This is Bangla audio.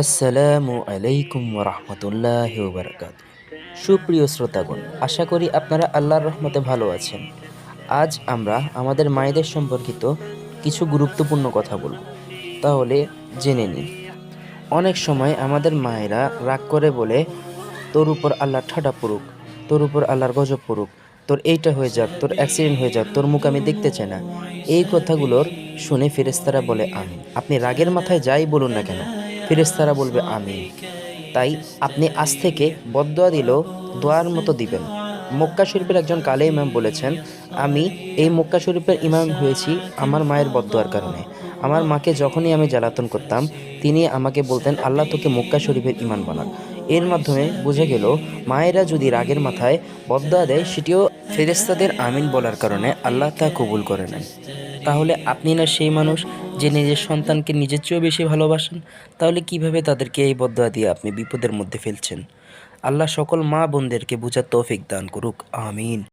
আসসালামু আলাইকুম ওরহমতুল্লাহি ওবারাকাতুহু। সুপ্রিয় শ্রোতাগণ, আশা করি আপনারা আল্লাহর রহমতে ভালো আছেন। আজ আমরা আমাদের মায়েদের সম্পর্কিত কিছু গুরুত্বপূর্ণ কথা বলব। তাহলে জেনে নিন। অনেক সময় আমাদের মায়েরা রাগ করে বলে, তোর উপর আল্লাহ ঠাডা পড়ুক, তোর উপর আল্লাহর গজব পড়ুক, তোর এইটা হয়ে যাক, তোর অ্যাক্সিডেন্ট হয়ে যাক, তোর মুখ আমি দেখতে চাই না। এই কথাগুলোর শুনে ফেরেশতারা বলে আমিন। আপনি রাগের মাথায় যাই বলুন না কেন, ফেরেশতারা বলবে আমিন। তাই আপনি আজ থেকে বদদোয়া দিলেও দোয়ার মতো দিবেন। মক্কা শরীফের একজন কালে ইমাম বলেছেন, আমি এই মক্কা শরীফের ইমাম হয়েছি আমার মায়ের বদদোয়ার কারণে। আমার মাকে যখনই আমি জ্বালাতন করতাম, তিনি আমাকে বলতেন, আল্লাহ তোকে মক্কা শরীফের ইমাম বানাক। এর মাধ্যমে বোঝা গেল, মায়েরা যদি রাগের মাথায় বদদোয়া দেয়, সেটিও ফেরেশতাদের আমিন বলার কারণে আল্লাহ তা কবুল করে নেন। তাহলে আপনি না সেই মানুষ যে নিজের সন্তানকে নিজের চেয়েও বেশি ভালোবাসেন? তাহলে কিভাবে তাদেরকে এই বদদোয়া দিয়ে আপনি বিপদের মধ্যে ফেলছেন? আল্লাহ সকল মা বোনদেরকে বুঝার তৌফিক দান করুক। আমিন।